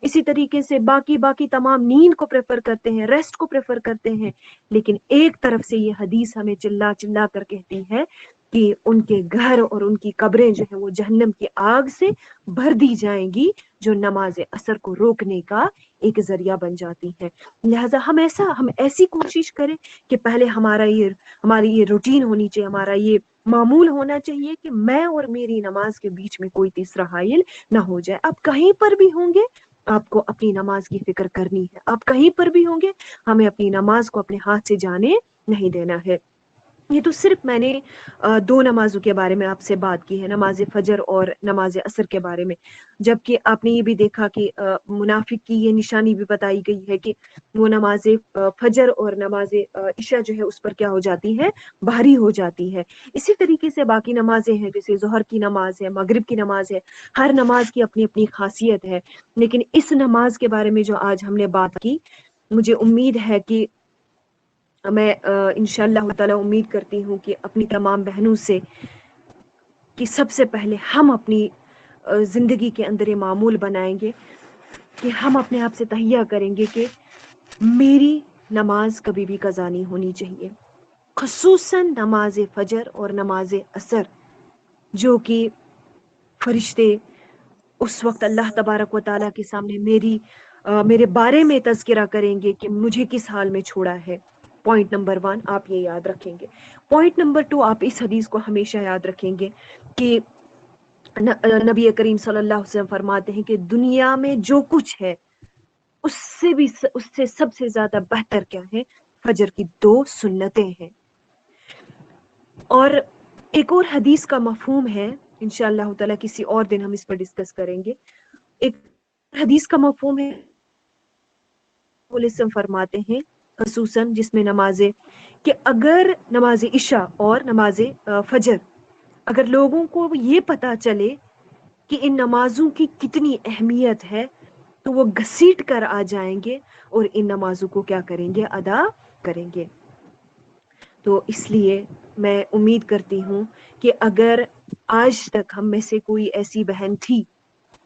इसी तरीके से बाकी तमाम नींद को प्रेफर करते हैं, रेस्ट को प्रेफर करते हैं। लेकिन एक तरफ से ये हदीस हमें चिल्ला चिल्ला कर कहती है कि उनके घर और उनकी कब्रें जो है वो जहन्नम की आग से भर दी जाएंगी, जो नमाज असर को रोकने का एक जरिया बन जाती है। लिहाजा हम ऐसी कोशिश करें कि पहले हमारी ये रूटीन होनी चाहिए, हमारा ये मामूल होना चाहिए कि मैं और मेरी नमाज के बीच में कोई तीसरा हाइल ना हो जाए। आप कहीं पर भी होंगे आपको अपनी नमाज की फिक्र करनी है, आप कहीं पर भी होंगे हमें अपनी नमाज को अपने हाथ से जाने नहीं देना है। ये तो सिर्फ मैंने दो नमाजों के बारे में आपसे बात की है, नमाज फजर और नमाज असर के बारे में, जबकि आपने ये भी देखा कि मुनाफिक की ये निशानी भी बताई गई है कि वो नमाज फजर और नमाज इशा जो है उस पर क्या हो जाती है, भारी हो जाती है। इसी तरीके से बाकी नमाजें हैं, जैसे जोहर की नमाज है, मगरिब की नमाज है, हर नमाज की अपनी अपनी खासियत है। लेकिन इस नमाज के बारे में जो आज हमने बात की, मुझे उम्मीद है कि मैं इंशाअल्लाह ताला उम्मीद करती हूँ कि अपनी तमाम बहनों से कि सबसे पहले हम अपनी जिंदगी के अंदर ये मामूल बनाएंगे कि हम अपने आप से तहिया करेंगे कि मेरी नमाज कभी भी कज़ा नहीं होनी चाहिए, खुसूसन नमाज फजर और नमाज असर, जो कि फरिश्ते उस वक्त अल्लाह तबारक व तआला के सामने मेरे बारे में तज़किरा करेंगे कि मुझे किस हाल में छोड़ा है। पॉइंट नंबर 1 आप ये याद रखेंगे। पॉइंट नंबर 2 आप इस हदीस को हमेशा याद रखेंगे कि नबी करीम सल्लल्लाहु अलैहि वसल्लम फरमाते हैं कि दुनिया में जो कुछ है उससे सबसे ज्यादा बेहतर क्या है, फजर की 2 सुन्नतें हैं। और एक और हदीस का मफहूम है, इंशाअल्लाह ताला किसी और दिन हम इस पर डिस्कस करेंगे। एक हदीस का मफहूम है, फरमाते हैं खसूसन जिसमें नमाजें कि अगर नमाज इशा और नमाज फजर, अगर लोगों को ये पता चले कि इन नमाजों की कितनी अहमियत है, तो वो घसीट कर आ जाएंगे और इन नमाजों को क्या करेंगे, अदा करेंगे। तो इसलिए मैं उम्मीद करती हूँ कि अगर आज तक हम में से कोई ऐसी बहन थी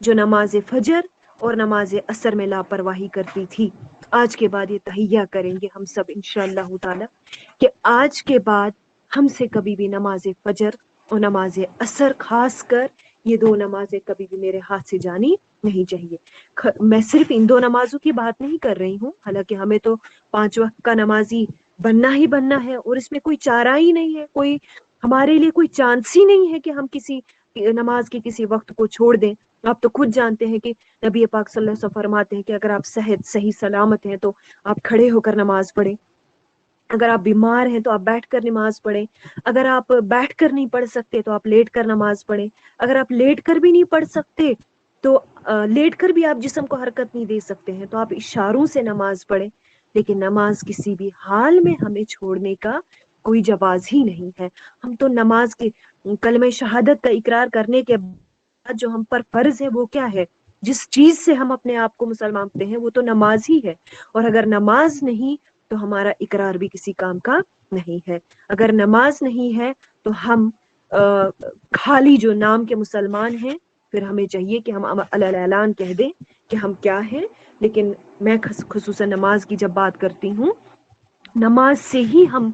जो नमाज फजर और नमाज असर में लापरवाही करती थी, आज के बाद ये तहिया करेंगे हम सब इंशाअल्लाह ताला कि आज के बाद हमसे कभी भी नमाज फजर और नमाज असर, खास कर ये 2 नमाजें कभी भी मेरे हाथ से जानी नहीं चाहिए। मैं सिर्फ इन 2 नमाजों की बात नहीं कर रही हूँ, हालांकि हमें तो 5 वक्त का नमाजी बनना ही बनना है और इसमें कोई चारा ही नहीं है, कोई ہمارے لیے کوئی چانس ہی نہیں ہے کہ ہم کسی نماز کے کسی وقت کو چھوڑ دیں. آپ تو خود جانتے ہیں کہ نبی پاک صلی اللہ علیہ وسلم فرماتے ہیں کہ اگر آپ صحیح سلامت ہیں تو آپ کھڑے ہو کر نماز پڑھیں، اگر آپ بیمار ہیں تو آپ بیٹھ کر نماز پڑھیں، اگر آپ بیٹھ کر نہیں پڑھ سکتے تو آپ لیٹ کر نماز پڑھیں، اگر آپ لیٹ کر بھی نہیں پڑھ سکتے تو لیٹ کر بھی آپ جسم کو حرکت نہیں دے سکتے ہیں تو آپ اشاروں سے نماز پڑھیں. لیکن نماز کسی بھی حال میں ہمیں چھوڑنے کا کوئی جواز ہی نہیں ہے. ہم تو نماز کے کلمہ شہادت کا اقرار کرنے کے بعد جو ہم پر فرض ہے وہ کیا ہے؟ جس چیز سے ہم اپنے آپ کو مسلمان مانتے ہیں وہ تو نماز ہی ہے. اور اگر نماز نہیں تو ہمارا اقرار بھی کسی کام کا نہیں ہے. اگر نماز نہیں ہے تو ہم خالی جو نام کے مسلمان ہیں، پھر ہمیں چاہیے کہ ہم اعلان کہہ دیں کہ ہم کیا ہیں. لیکن میں خصوصاً نماز کی جب بات کرتی ہوں، نماز سے ہی ہم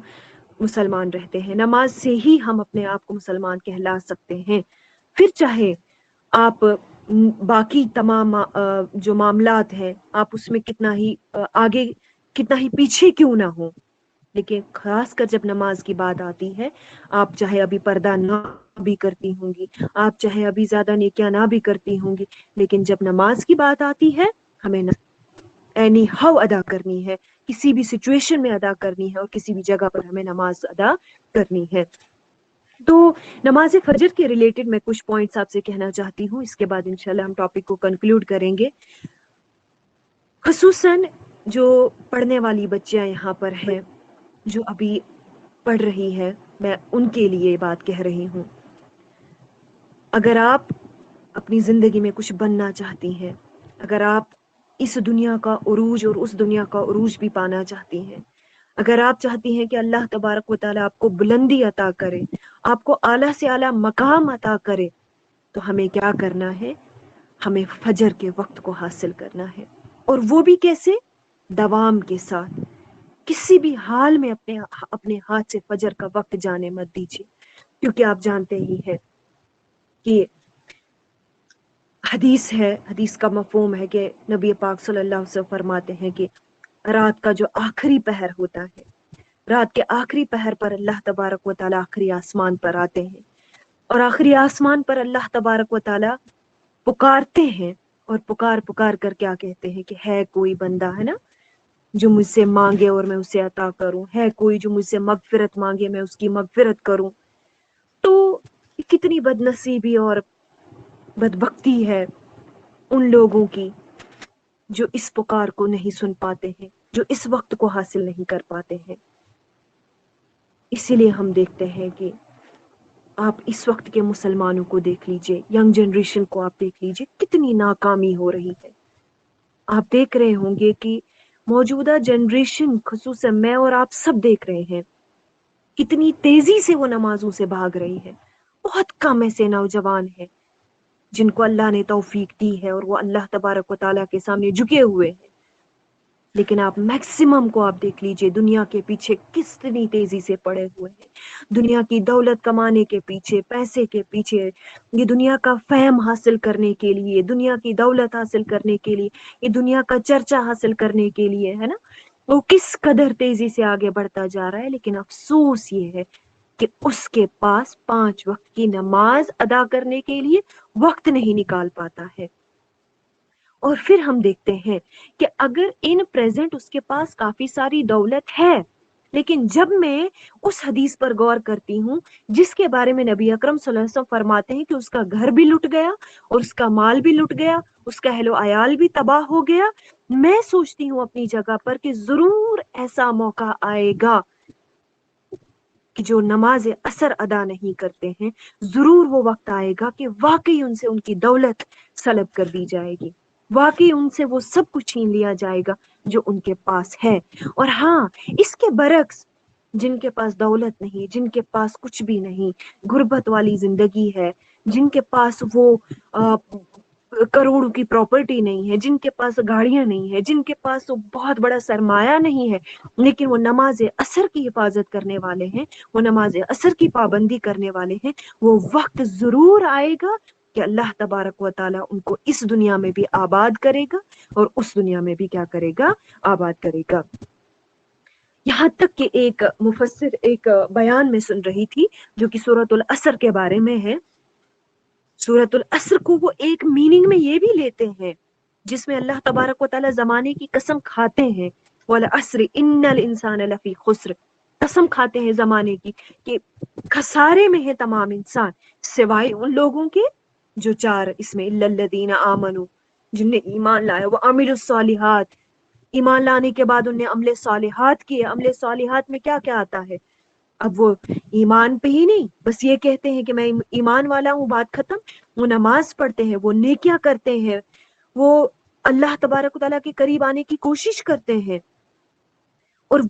مسلمان رہتے ہیں، نماز سے ہی ہم اپنے آپ کو مسلمان کہلا سکتے ہیں. پھر چاہے آپ باقی تمام جو معاملات ہیں آپ اس میں کتنا ہی آگے کتنا ہی پیچھے کیوں نہ ہو، لیکن خاص کر جب نماز کی بات آتی ہے، آپ چاہے ابھی پردہ نہ بھی کرتی ہوں گی، آپ چاہے ابھی زیادہ نیکیاں نہ بھی کرتی ہوں گی، لیکن جب نماز کی بات آتی ہے ہمیں اینی ہاؤ ادا کرنی ہے، کسی بھی سچویشن میں ادا کرنی ہے، اور کسی بھی جگہ پر ہمیں نماز ادا کرنی ہے. تو نماز فجر کے ریلیٹڈ میں کچھ پوائنٹس آپ سے کہنا چاہتی ہوں، اس کے بعد انشاءاللہ ہم ٹاپک کو کنکلوڈ کریں گے. خصوصاً جو پڑھنے والی بچیاں یہاں پر ہیں، جو ابھی پڑھ رہی ہے، میں ان کے لیے بات کہہ رہی ہوں. اگر آپ اپنی زندگی میں کچھ بننا چاہتی ہیں، اگر آپ اس دنیا کا عروج اور اس دنیا کا عروج بھی پانا چاہتی ہیں، اگر آپ چاہتی ہیں کہ اللہ تبارک و تعالیٰ آپ کو بلندی عطا کرے، آپ کو اعلیٰ سے اعلیٰ مقام عطا کرے، تو ہمیں کیا کرنا ہے؟ ہمیں فجر کے وقت کو حاصل کرنا ہے. اور وہ بھی کیسے؟ دوام کے ساتھ. کسی بھی حال میں اپنے ہاتھ سے فجر کا وقت جانے مت دیجیے، کیونکہ آپ جانتے ہی ہیں کہ حدیث ہے، حدیث کا مفہوم ہے کہ نبی پاک صلی اللہ علیہ وسلم فرماتے ہیں کہ رات کا جو آخری پہر ہوتا ہے، رات کے آخری پہر پر اللہ تبارک و تعالیٰ آخری آسمان پر آتے ہیں، اور آخری آسمان پر اللہ تبارک و تعالیٰ پکارتے ہیں، اور پکار کر کیا کہتے ہیں کہ ہے کوئی بندہ، ہے نا، جو مجھ سے مانگے اور میں اسے عطا کروں، ہے کوئی جو مجھ سے مغفرت مانگے میں اس کی مغفرت کروں. تو کتنی بد نصیبی اور بدبختی ہے ان لوگوں کی جو اس پکار کو نہیں سن پاتے ہیں، جو اس وقت کو حاصل نہیں کر پاتے ہیں. اسی لیے ہم دیکھتے ہیں کہ آپ اس وقت کے مسلمانوں کو دیکھ لیجئے، ینگ جنریشن کو آپ دیکھ لیجئے، کتنی ناکامی ہو رہی ہے. آپ دیکھ رہے ہوں گے کہ موجودہ جنریشن، خصوصاً میں اور آپ سب دیکھ رہے ہیں، کتنی تیزی سے وہ نمازوں سے بھاگ رہی ہے. بہت کم ایسے نوجوان ہیں جن کو اللہ نے توفیق دی ہے اور وہ اللہ تبارک و تعالیٰ کے سامنے جھکے ہوئے ہیں. لیکن آپ میکسیمم کو آپ دیکھ لیجئے دنیا کے پیچھے کتنی تیزی سے پڑے ہوئے ہیں. دنیا کی دولت کمانے کے پیچھے، پیسے کے پیچھے، یہ دنیا کا فہم حاصل کرنے کے لیے، دنیا کی دولت حاصل کرنے کے لیے، یہ دنیا کا چرچا حاصل کرنے کے لیے، ہے نا، وہ کس قدر تیزی سے آگے بڑھتا جا رہا ہے. لیکن افسوس یہ ہے کہ اس کے پاس 5 وقت کی نماز ادا کرنے کے لیے وقت نہیں نکال پاتا ہے. اور پھر ہم دیکھتے ہیں کہ اگر ان پریزنٹ اس کے پاس کافی ساری دولت ہے، لیکن جب میں اس حدیث پر غور کرتی ہوں جس کے بارے میں نبی اکرم صلی اللہ علیہ وسلم فرماتے ہیں کہ اس کا گھر بھی لٹ گیا اور اس کا مال بھی لٹ گیا، اس کا اہل و عیال بھی تباہ ہو گیا، میں سوچتی ہوں اپنی جگہ پر کہ ضرور ایسا موقع آئے گا کہ جو نماز عصر ادا نہیں کرتے ہیں، ضرور وہ وقت آئے گا کہ واقعی ان سے ان کی دولت سلب کر دی جائے گی، واقعی ان سے وہ سب کچھ چھین لیا جائے گا جو ان کے پاس ہے. اور ہاں، اس کے برعکس جن کے پاس دولت نہیں، جن کے پاس کچھ بھی نہیں، غربت والی زندگی ہے، جن کے پاس وہ کروڑوں کی پراپرٹی نہیں ہے، جن کے پاس گاڑیاں نہیں ہے، جن کے پاس بہت بڑا سرمایہ نہیں ہے، لیکن وہ نماز عصر کی حفاظت کرنے والے ہیں، وہ نماز عصر کی پابندی کرنے والے ہیں، وہ وقت ضرور آئے گا کہ اللہ تبارک و تعالیٰ ان کو اس دنیا میں بھی آباد کرے گا اور اس دنیا میں بھی کیا کرے گا؟ آباد کرے گا. यहाँ तक कि एक मुफस्सिर एक बयान में सुन रही थी जो कि सूरतुल असर के बारे में है। सूरतुल असर को वो एक मीनिंग में ये भी लेते हैं जिसमें अल्लाह तबारक व तआला जमाने की कसम खाते हैं, वल अस्र इन्नल इंसान लफी खुस्र, कसम खाते हैं जमाने की कि खसारे में है तमाम इंसान सिवाय उन लोगों के जो चार इसमें इल्लल्लज़ीना आमनू, जिनने ईमान लाया, वो अमिलुस सालिहात, ईमान लाने के बाद उनने अमले सालिहात किए। अमले सालिहात में क्या क्या आता है? अब वो ईमान पे ही नहीं बस ये कहते हैं कि मैं ईमान वाला हूँ, बात खत्म। वो नमाज पढ़ते हैं, वो नेकियां करते हैं, वो अल्लाह तबारक व तआला के करीब आने की कोशिश करते हैं। और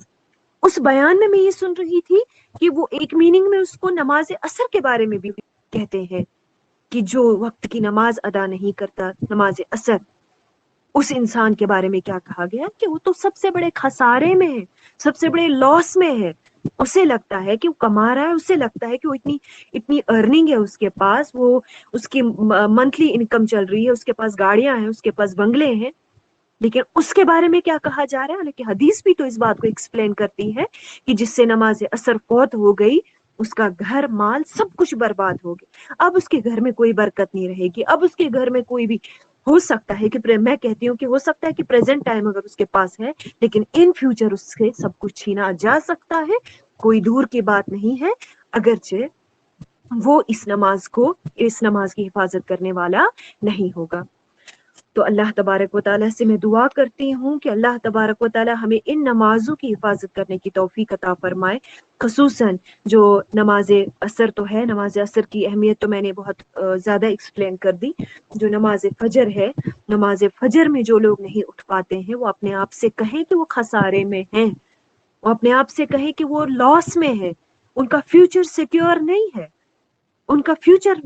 उस बयान में मैं ये सुन रही थी कि वो एक मीनिंग में उसको नमाज असर के बारे में भी कहते हैं कि जो वक्त की नमाज अदा नहीं करता, नमाज असर, उस इंसान के बारे में क्या कहा गया कि वो तो सबसे बड़े खसारे में है, सबसे बड़े लॉस में है। उसे लगता है कि वो कमा रहा है, उसे लगता है कि वो इतनी इतनी अर्निंग है उसके पास, वो उसकी मंथली इनकम चल रही है, उसके पास गाड़ियां हैं, उसके पास बंगले हैं, लेकिन उसके बारे में क्या कहा जा रहा है? हालांकि हदीस भी तो इस बात को एक्सप्लेन करती है कि जिससे नमाज असर फौत हो गई उसका घर माल सब कुछ बर्बाद हो गया, अब उसके घर में कोई बरकत नहीं रहेगी, अब उसके घर में कोई भी, हो सकता है कि मैं कहती हूँ कि हो सकता है कि प्रेजेंट टाइम अगर उसके पास है, लेकिन इन फ्यूचर उससे सब कुछ छीना जा सकता है, कोई दूर की बात नहीं है, अगरचे वो इस नमाज की हिफाजत करने वाला नहीं होगा। तो अल्लाह तबारक व तआला से मैं दुआ करती हूँ कि अल्लाह तबारक व तआला हमें इन नमाजों की हिफाजत करने की तौफीक अता फरमाए। खसूसन जो नमाज असर तो है, नमाज असर की अहमियत तो मैंने बहुत ज़्यादा एक्सप्लेन कर दी। जो नमाज फजर है, नमाज फजर में जो लोग नहीं उठ पाते हैं वो अपने आप से कहें कि वो खसारे में हैं, वो अपने आप से कहें कि वो लॉस में है, उनका फ्यूचर सिक्योर नहीं है, उनका फ्यूचर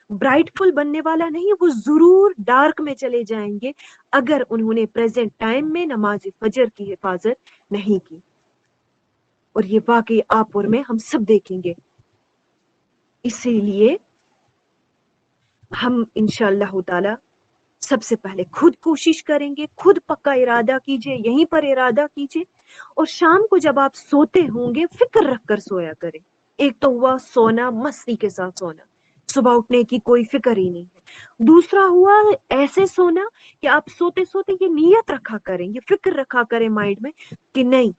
ब्राइटफुल बनने वाला नहीं, वो जरूर डार्क में चले जाएंगे अगर उन्होंने प्रेजेंट टाइम में नमाज फजर की हिफाजत नहीं की। और ये वाकई आप और मैं हम सब देखेंगे। इसीलिए हम इंशाअल्लाह ताला सबसे पहले खुद कोशिश करेंगे, खुद पक्का इरादा कीजिए, यहीं पर इरादा कीजिए, और शाम को जब आप सोते होंगे फिक्र रख कर सोया करें। एक तो हुआ सोना, मस्ती के साथ सोना, सुबह उठने की कोई फिक्र ही नहीं है। दूसरा हुआ ऐसे सोना कि आप सोते सोते ये नियत रखा करें, ये फिक्र रखा करें माइंड में कि नहीं,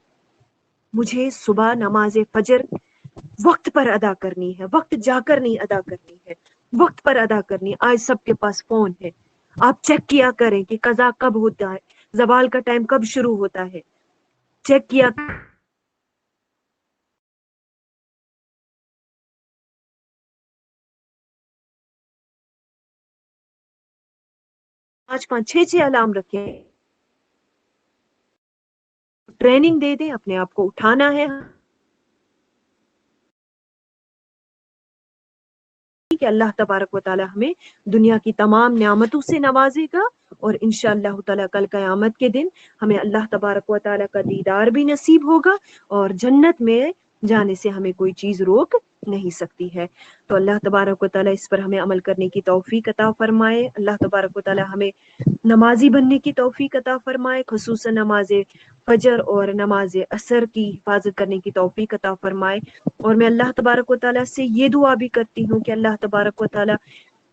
मुझे सुबह नमाज फजर वक्त पर अदा करनी है, वक्त जाकर नहीं अदा करनी है, वक्त पर अदा करनी है। आज सबके पास फोन है, आप चेक किया करें कि कज़ा कब होता है, ज़वाल का टाइम कब शुरू होता है, चेक किया। 5-5 6-6 अलार्म रखें, ट्रेनिंग दे दें, अपने आप को उठाना है कि अल्लाह तबारक व तआला हमें दुनिया की तमाम नियामतों से नवाजेगा, और इंशाअल्लाह ताला कल क़यामत के दिन हमें अल्लाह तबारक व तआला का दीदार भी नसीब होगा, और जन्नत में जाने से हमें कोई चीज रोक नहीं सकती है। तो अल्लाह तबारक व तआला इस पर हमें अमल करने की तौफीक अता फरमाए। अल्लाह तबारक व तआला हमें नमाजी बनने की तौफीक अता फरमाए, खुसूसन नमाज फजर और नमाज असर की हिफाजत करने की तौफीक अता फरमाए। और मैं अल्लाह तबारक व तआला से ये दुआ भी करती हूँ कि अल्लाह तबारक व तआला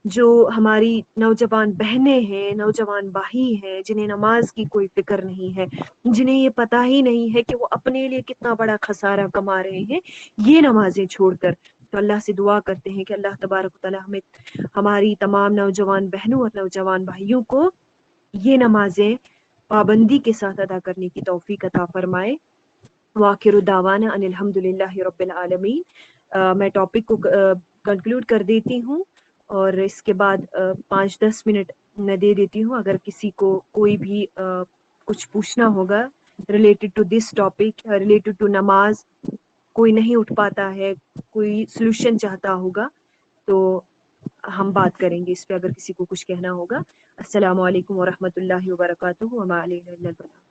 जो हमारी नौजवान बहनें हैं, नौजवान भाई हैं, जिन्हें नमाज की कोई फिक्र नहीं है, जिन्हें ये पता ही नहीं है कि वो अपने लिए कितना बड़ा खसारा कमा रहे हैं ये नमाजें छोड़कर, तो अल्लाह से दुआ करते हैं कि अल्लाह तबारक व तआला हमें, हमारी तमाम नौजवान बहनों और नौजवान भाइयों को ये नमाजें पाबंदी के साथ अदा करने की तौफीक अता फरमाए। वाखिर दावाना अनिल हम्दुलिल्लाहि रब्बिल आलमीन। मैं टॉपिक को कंक्लूड कर देती हूँ, और इसके बाद 5-10 मिनट मैं दे देती हूँ अगर किसी को कोई भी कुछ पूछना होगा related to this topic, related to नमाज, कोई नहीं उठ पाता है, कोई सोल्यूशन चाहता होगा, तो हम बात करेंगे इस पे अगर किसी को कुछ कहना होगा। अस्सलामु अलैकुम व रहमतुल्लाहि व बरकातुहू व मा अलैना इल्लल बलाग।